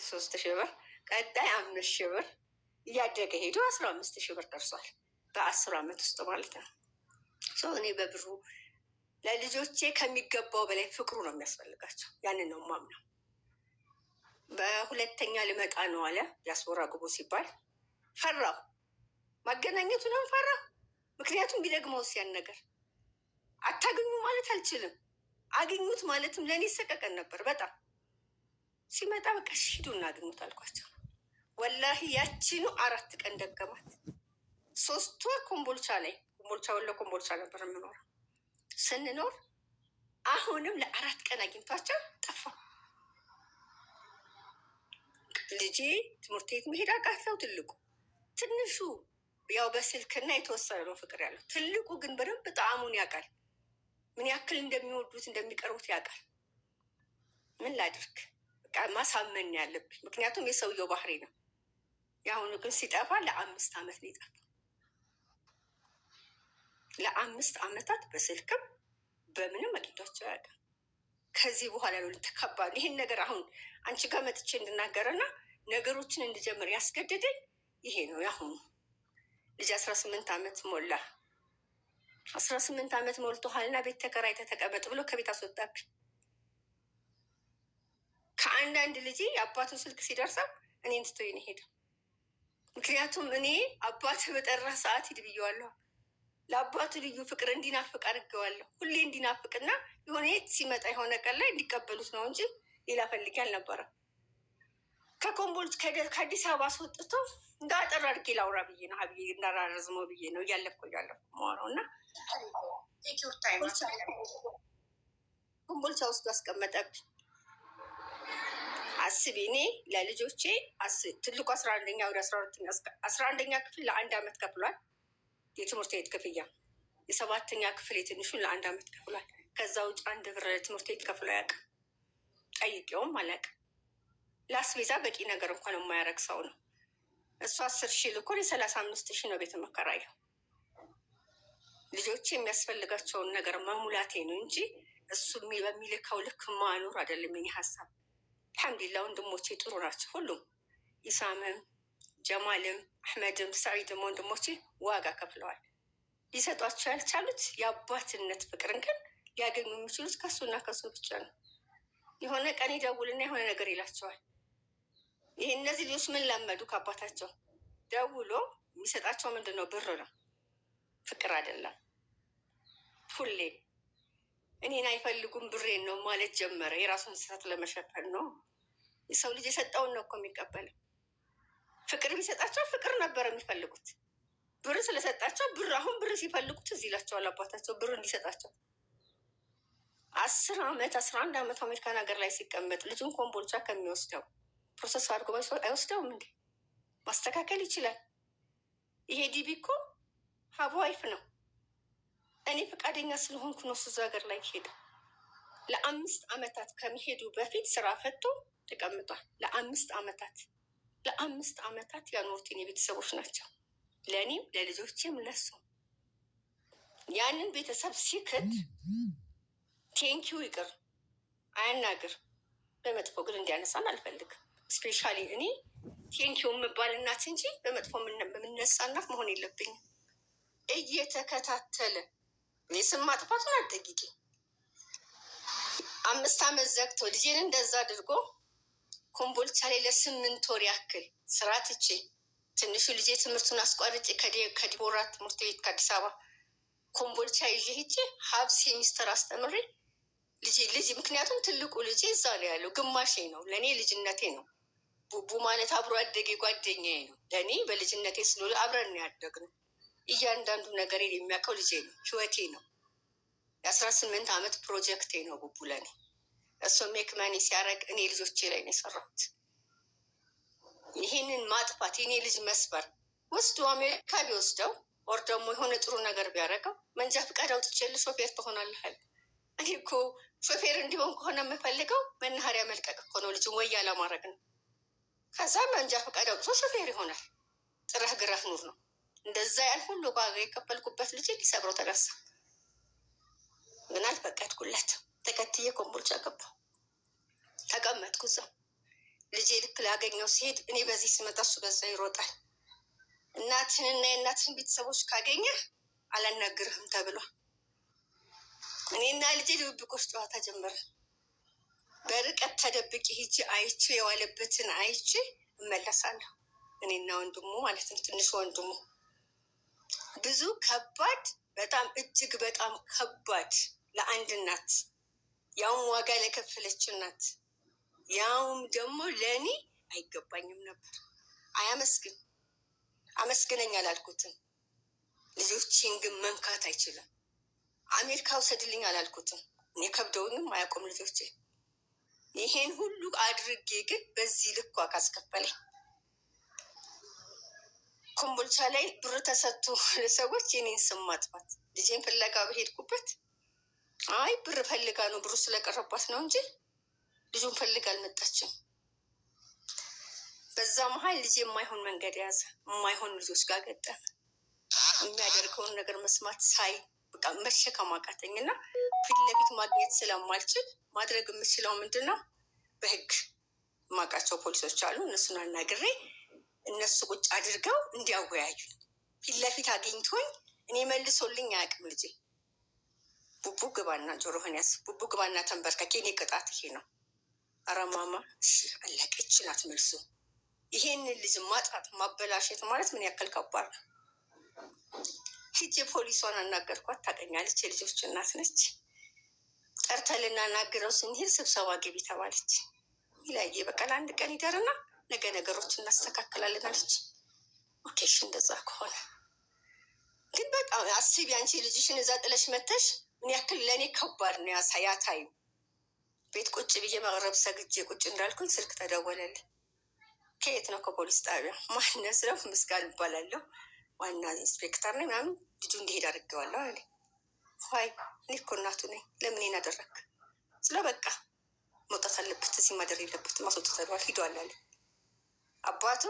3000 ብር፣ ቀጣይ 5000 ብር እያደገ ሄዶ 15000 ብር ደርሷል። በ10 ዓመት ውስጥ ማለት ነው። እኔ በብሩ ለልጆቼ ከሚገባው በላይ ፍቅሩ ነው የሚያስፈልጋቸው። ያንን ነው ማምነው። በሁለተኛ ልመጣ ነው አለ ዲያስፖራ ግቡ ሲባል ፈራው። ማገናኘቱንም ፈራው። ምክንያቱም ቢደግመውስ ያን ነገር አታገኙ ማለት አልችልም። አግኙት ማለትም ለእኔ ሰቀቀን ነበር በጣም። ሲመጣ በቃ ሂዱ እናገኙት አልኳቸው። ወላሂ ያቺኑ 4 ቀን ደገማት። 3 ወር ኮምቦልቻ ላይ ወሎ ኮምቦልቻ ነበር የምኖረው። ስንኖር አሁንም ለ4 ቀን አግኝቷቸው ጠፋ። ልጄ ትምህርት ቤት መሄድ አቃተው። ትንሹ ያው በስልክና የተወሰነ ነው ፍቅር ያለው። ትልቁ ግን በደንብ ጣዕሙን ያውቃል። ምን ያክል እንደሚወዱት እንደሚቀርቡት ያውቃል። ምን ላድርግ በቃ ማሳመን ያለብኝ፣ ምክንያቱም የሰውየው ባህሪ ነው። የአሁኑ ግን ሲጠፋ ለ5 ዓመት ነው የጠፋ። ለ5 ዓመታት በስልክም በምንም አግኝቷቸው ያውቃል። ከዚህ በኋላ ነው ልተከባድ ይህን ነገር አሁን አንቺ ጋር መጥቼ እንድናገርና ነገሮችን እንድጀምር ያስገደደኝ ይሄ ነው። ያሁኑ ልጅ 18 ዓመት ሞላ። 18 ዓመት ሞልቶሃልና ቤት ተከራይተህ ተቀመጥ ብሎ ከቤት አስወጣብኝ። ከአንዳንድ ልጅ የአባቱ ስልክ ሲደርሰው እኔን ትቶኝ ነው ሄደው። ምክንያቱም እኔ አባት በጠራ ሰዓት ሂድ ብዬዋለሁ። ለአባቱ ልዩ ፍቅር እንዲናፍቅ አድርገዋለሁ። ሁሌ እንዲናፍቅና የሆነ የት ሲመጣ የሆነ ቀን ላይ እንዲቀበሉት ነው እንጂ ሌላ ፈልጌ አልነበረም። ከኮምቦልቻ ከአዲስ አበባ አስወጥቶ እንደ አጠር አድርጌ ላውራ ብዬ ነው ሀብዬ እንዳራረዝመው ብዬ ነው እያለፍኩ ማረው እና ኮምቦልቻ ውስጥ አስቀመጠብኝ። አስቢ እኔ ለልጆቼ ትልቁ 11ኛ ወደ 11ኛ ክፍል ለ1 ዓመት ከፍሏል የትምህርት ቤት ክፍያ። የ7ኛ ክፍል የትንሹን ለ1 ዓመት ከፍሏል። ከዛ ውጭ 1 ብር ለትምህርት ቤት ከፍሎ አያውቅም። ጠይቄውም አላውቅም። ለአስቤዛ በቂ ነገር እንኳን የማያደርግ ሰው ነው። እሱ 10,000 ልኮ 35,000 ነው ቤት መከራየው። ልጆች የሚያስፈልጋቸውን ነገር መሙላቴ ነው እንጂ እሱ በሚልከው ልክ ማኖር አይደለም የኔ ሀሳብ። አልሐምዱሊላህ ወንድሞቼ ጥሩ ናቸው ሁሉም። ኢሳምም፣ ጀማልም፣ አሕመድም፣ ሰዒድም ወንድሞቼ ዋጋ ከፍለዋል። ሊሰጧቸው ያልቻሉት የአባትነት ፍቅርን ግን ሊያገኙ የሚችሉት ከሱና ከሱ ብቻ ነው። የሆነ ቀን ይደውልና የሆነ ነገር ይላቸዋል። ይህ እነዚህ ልጆች ምን ለመዱ ከአባታቸው? ደውሎ የሚሰጣቸው ምንድን ነው? ብር ነው፣ ፍቅር አይደለም። ሁሌ እኔን አይፈልጉም ብሬን ነው ማለት ጀመረ። የራሱን ስህተት ለመሸፈን ነው። የሰው ልጅ የሰጠውን ነው እኮ የሚቀበለው። ፍቅር ቢሰጣቸው ፍቅር ነበር የሚፈልጉት። ብር ስለሰጣቸው ብር አሁን ብር ሲፈልጉት እዚህ ይላቸዋል አባታቸው ብር እንዲሰጣቸው። 10 ዓመት 11 ዓመት አሜሪካን ሀገር ላይ ሲቀመጥ ልጁን ኮምቦልቻ ከሚወስደው ፕሮሰስ አድርጎ አይወስደውም እንዴ? ማስተካከል ይችላል። ይሄ ዲቢ እኮ ሀቡ ዋይፍ ነው። እኔ ፈቃደኛ ስለሆንኩ ነው እሱ ሀገር ላይ ሄደ። ለ5 ዓመታት ከሚሄዱ በፊት ስራ ፈቶ ተቀምጧል። ለ5 ዓመታት ያኖሩት የኔ ቤተሰቦች ናቸው። ለእኔም ለልጆችም ለሱ ያንን ቤተሰብ ሲክድ ቴንኪው ይቅር አያናግር። በመጥፎ ግን እንዲያነሳን አልፈልግም። ስፔሻሊ እኔ ቴንኪው የምባል እናት እንጂ በመጥፎ የምነሳ እናት መሆን የለብኝም። እየተከታተለ የስም ማጥፋቱን አልጠይቂ። 5 ዓመት ዘግቶ ልጄን እንደዛ አድርጎ ኮምቦልቻ ላይ ለ8 ወር ያክል ስራ ትቼ ትንሹ ልጄ ትምህርቱን አስቋርጬ ከዲቦራ ትምህርት ቤት ከአዲስ አበባ ኮምቦልቻ ይዤ ሄጄ ሀብ ሴሚስተር አስተምሬ ልጅ ምክንያቱም ትልቁ ልጄ እዛ ነው ያለው። ግማሼ ነው ለእኔ ልጅነቴ ነው። ቡቡ ማለት አብሮ አደጌ ጓደኛዬ ነው። ለእኔ በልጅነቴ ስለሆነ አብረን ያደግነው። እያንዳንዱ ነገር የሚያውቀው ልጄ ነው፣ ህይወቴ ነው። የ18 ዓመት ፕሮጀክቴ ነው ቡቡ ለእኔ። እሱ ሜክ መኒ ሲያደርግ እኔ ልጆቼ ላይ ነው የሰራሁት። ይህንን ማጥፋት የኔ ልጅ መስበር ወስዶ አሜሪካ ቢወስደው ወር ደግሞ የሆነ ጥሩ ነገር ቢያደርገው መንጃ ፈቃድ አውጥቼልህ ሾፌር ትሆናለህ። እኔ እኮ ሾፌር እንዲሆን ከሆነ የምፈልገው መናኸሪያ መልቀቅ እኮ ነው፣ ልጅን ወያ ለማድረግ ነው። ከዛ መንጃ ፈቃድ አውጥቶ ሾፌር ይሆናል። ጥረህ ግረህ ኑር ነው። እንደዛ ያን ሁሉ ዋጋ የከፈልኩበት ልጅ ሊሰብረው ተነሳ። ግን አልፈቀድኩለት። ተከትዬ ኮምቦልቻ ገባሁ። ተቀመጥኩ እዛው። ልጄ ልክ ላገኘው ሲሄድ እኔ በዚህ ስመጣ እሱ በዛ ይሮጣል። እናትህንና የእናትህን ቤተሰቦች ካገኘህ አላናግርህም ተብሏል። እኔና ልጄ ድብብቆች ጨዋታ ጀመረ። በርቀት ተደብቄ ሂጂ አይቼ የዋለበትን አይቼ እመለሳለሁ። እኔና ወንድሙ ማለት ነው፣ ትንሽ ወንድሙ። ብዙ ከባድ፣ በጣም እጅግ በጣም ከባድ ለአንድ እናት፣ ያውም ዋጋ ለከፈለች እናት፣ ያውም ደግሞ ለእኔ አይገባኝም ነበር። አያመስግን አመስግነኝ አላልኩትም። ልጆቼን ግን መንካት አይችልም። አሜሪካ ውሰድልኝ አላልኩትም። እኔ ከብደውኝም አያውቁም ልጆቼ። ይሄን ሁሉ አድርጌ ግን በዚህ ልኳ ካስከፈለኝ ኮምቦልቻ ላይ ብር ተሰጥቶ ሰዎች የኔን ስም ማጥፋት፣ ልጄን ፍለጋ በሄድኩበት አይ ብር ፈልጋ ነው ብሩ ስለቀረባት ነው እንጂ ልጁን ፈልጋ አልመጣችም። በዛ መሀል ልጄ የማይሆን መንገድ የያዘ የማይሆን ልጆች ጋር ገጠመ። የሚያደርገውን ነገር መስማት ሳይ በቃ መሸከም አቃተኝ እና ፊት ለፊት ማግኘት ስለማልችል ማድረግ የምችለው ምንድን ነው? በህግ የማውቃቸው ፖሊሶች አሉ። እነሱን አናግሬ እነሱ ቁጭ አድርገው እንዲያወያዩ። ፊት ለፊት አግኝቶኝ እኔ መልሶልኝ አያውቅም ልጄ። ቡቡ ግባና ጆሮህን ያዝ፣ ቡቡ ግባና ተንበርከክ፣ የኔ ቅጣት ይሄ ነው። ኧረ ማማ እሺ አለቀ። ይችላት መልሱ። ይሄንን ልጅ ማጣት ማበላሸት ማለት ምን ያክል ከባድ ነው። ሂጄ ፖሊሷን አናገርኳት። ታገኛለች፣ የልጆች እናት ነች። ጠርተን ልናናግረው ስንሄድ ስብሰባ ግቢ ተባለች። ይላየ በቀን አንድ ቀን ይደርና ነገ ነገሮች እናስተካክላለን አለች። ኦኬ እሺ እንደዛ ከሆነ ግን በጣም አስቢ አንቺ ልጅሽን እዛ ጥለሽ መተሽ ምን ያክል ለእኔ ከባድ ነው። ያታዩ ቤት ቁጭ ብዬ መቅረብ ሰግጄ ቁጭ እንዳልኩኝ ስልክ ተደወለልን። ከየት ነው? ከፖሊስ ጣቢያ። ማነው ስለው ምስጋን እባላለሁ፣ ዋና ኢንስፔክተር ነኝ ምናምን። ልጁ እንዲሄድ አድርገዋለሁ አለ። ይ እኔ እኮ እናቱ ነኝ፣ ለምን ይሄን አደረግ? ስለ በቃ መውጣት አለበት፣ እዚህ ማደር የለበትም፣ አስወጥተነዋል፣ ሂዷል አለ። አባቱ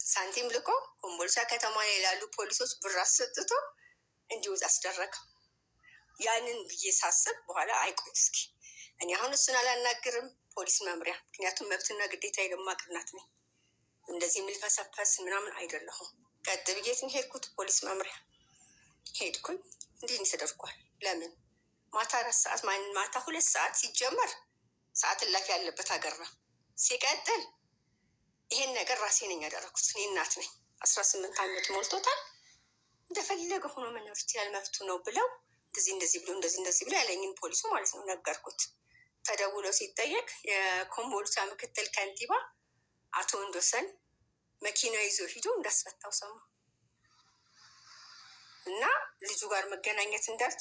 ሳንቲም ልኮ ኮምቦልቻ ከተማ ላይ ላሉ ፖሊሶች ብር አሰጥቶ እንዲወጣ አስደረገ። ያንን ብዬ ሳስብ በኋላ አይቆይ እስኪ እኔ አሁን እሱን አላናግርም፣ ፖሊስ መምሪያ፣ ምክንያቱም መብትና ግዴታ የማቅ እናት ነኝ። እንደዚህ የምልፈሰፈስ ምናምን አይደለሁም። ቀጥ ብዬ ሄድኩት ፖሊስ መምሪያ ሄድኩኝ። እንዲህ ተደርጓል። ለምን ማታ 4 ሰዓት ማታ 2 ሰዓት ሲጀመር ሰዓት እላፊ ያለበት ሀገር ነው። ሲቀጥል ይሄን ነገር ራሴ ነኝ ያደረኩት። እኔ እናት ነኝ። 18 ዓመት ሞልቶታል። እንደፈለገ ሆኖ መኖር ይችላል፣ መብቱ ነው ብለው እንደዚህ ብሎ እንደዚህ ብሎ ያለኝን ፖሊሱ ማለት ነው ነገርኩት። ተደውሎ ሲጠየቅ የኮምቦልቻ ምክትል ከንቲባ አቶ ወንዶሰን መኪና ይዞ ሂዶ እንዳስፈታው ሰማ እና ልጁ ጋር መገናኘት እንዳልችል